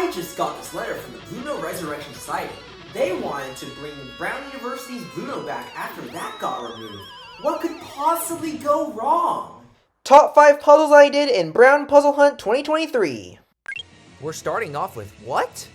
I just got this letter from the Blueno Resurrection Society. They wanted to bring Brown University's Blueno back after that got removed. What could possibly go wrong? Top 5 puzzles I did in Brown Puzzle Hunt 2023. We're starting off with what?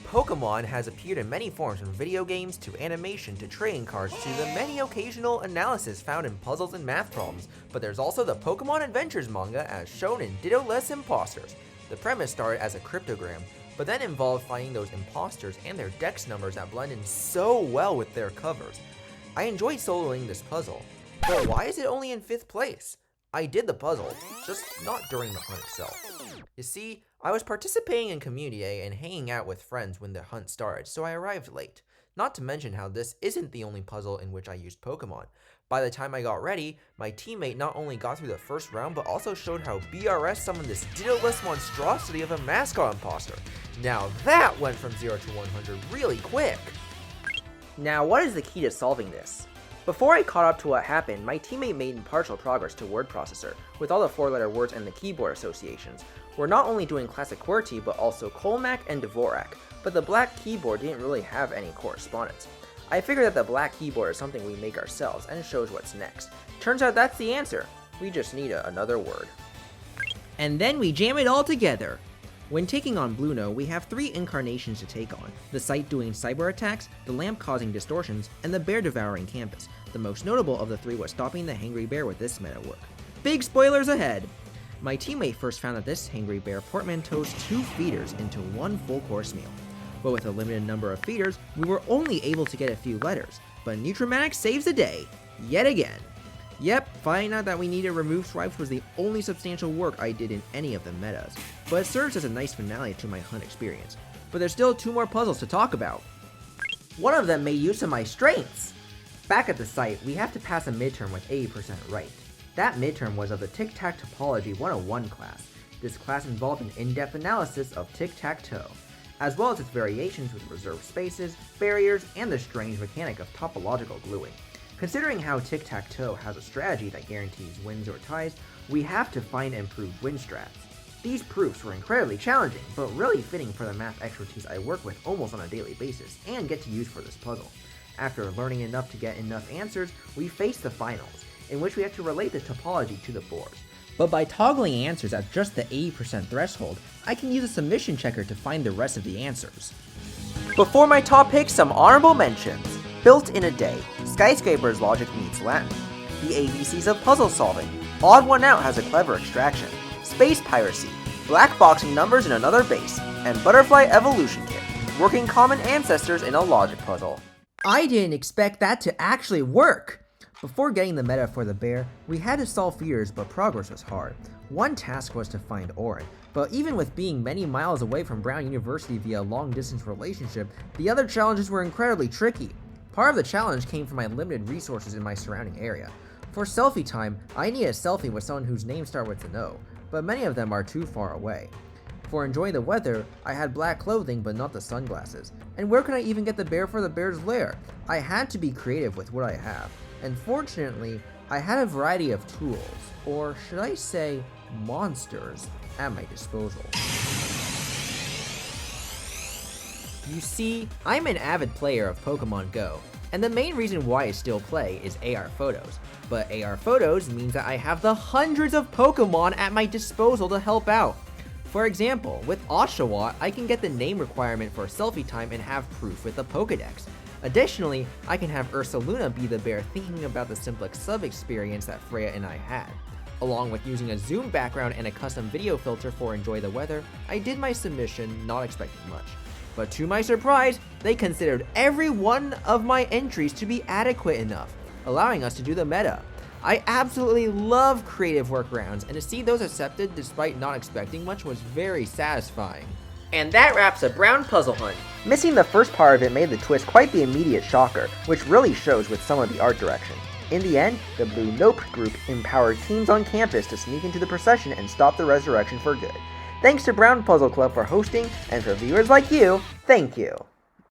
Pokemon has appeared in many forms, from video games to animation to trading cards to the many occasional analysis found in puzzles and math problems. But there's also the Pokemon Adventures manga as shown in Ditto-less Imposters. The premise started as a cryptogram, but then involved finding those imposters and their dex numbers that blend in so well with their covers. I enjoyed soloing this puzzle, but why is it only in 5th place? I did the puzzle, just not during the hunt itself. You see, I was participating in Community Day and hanging out with friends when the hunt started, so I arrived late. Not to mention how this isn't the only puzzle in which I used Pokemon. By the time I got ready, my teammate not only got through the first round, but also showed how BRS summoned this Ditto-less monstrosity of a mascot imposter. Now that went from 0 to 100 really quick. Now what is the key to solving this? Before I caught up to what happened, my teammate made partial progress to word processor, with all the 4-letter words and the keyboard associations. We're not only doing classic QWERTY, but also Colmac and Dvorak, but the black keyboard didn't really have any correspondence. I figured that the black keyboard is something we make ourselves, and it shows what's next. Turns out that's the answer. We just need another word. And then we jam it all together. When taking on Blueno, we have 3 incarnations to take on: the Sight doing cyber attacks, the Lamp causing distortions, and the Bear devouring campus. The most notable of the 3 was stopping the Hangry Bear with this meta work. Big spoilers ahead! My teammate first found that this Hangry Bear portmanteaus 2 feeders into 1 full course meal. But with a limited number of feeders, we were only able to get a few letters, but Nutramatic saves the day, yet again. Yep, finding out that we needed remove swipes was the only substantial work I did in any of the metas, but it serves as a nice finale to my hunt experience. But there's still 2 more puzzles to talk about. One of them made use of my strengths! Back at the site, we have to pass a midterm with 80% right. That midterm was of the Tic-Tac Topology 101 class. This class involved an in-depth analysis of tic-tac-toe, as well as its variations with reserved spaces, barriers, and the strange mechanic of topological gluing. Considering how tic-tac-toe has a strategy that guarantees wins or ties, we have to find and prove win strats. These proofs were incredibly challenging, but really fitting for the math expertise I work with almost on a daily basis, and get to use for this puzzle. After learning enough to get enough answers, we face the finals, in which we have to relate the topology to the boards. But by toggling answers at just the 80% threshold, I can use a submission checker to find the rest of the answers. Before my top picks, some honorable mentions. Built in a Day, Skyscraper's logic meets Latin. The ABCs of puzzle solving, Odd One Out has a clever extraction. Space Piracy, black boxing numbers in another base, and Butterfly Evolution Kit, working common ancestors in a logic puzzle. I didn't expect that to actually work! Before getting the meta for the bear, we had to solve fears, but progress was hard. One task was to find Orin, but even with being many miles away from Brown University via a long-distance relationship, the other challenges were incredibly tricky. Part of the challenge came from my limited resources in my surrounding area. For selfie time, I need a selfie with someone whose name starts with an O, but many of them are too far away. For enjoying the weather, I had black clothing but not the sunglasses. And where can I even get the bear for the bear's lair? I had to be creative with what I have. And fortunately, I had a variety of tools, or should I say monsters, at my disposal. You see, I'm an avid player of Pokemon Go, and the main reason why I still play is AR photos. But AR photos means that I have the hundreds of Pokemon at my disposal to help out. For example, with Oshawott, I can get the name requirement for selfie time and have proof with the Pokedex. Additionally, I can have Ursaluna be the bear thinking about the Simplex sub experience that Freya and I had. Along with using a zoom background and a custom video filter for Enjoy the Weather, I did my submission not expecting much. But to my surprise, they considered every one of my entries to be adequate enough, allowing us to do the meta. I absolutely love creative workarounds, and to see those accepted despite not expecting much was very satisfying. And that wraps up Brown Puzzle Hunt. Missing the first part of it made the twist quite the immediate shocker, which really shows with some of the art direction. In the end, the Blue Nope group empowered teams on campus to sneak into the procession and stop the resurrection for good. Thanks to Brown Puzzle Club for hosting, and for viewers like you, thank you.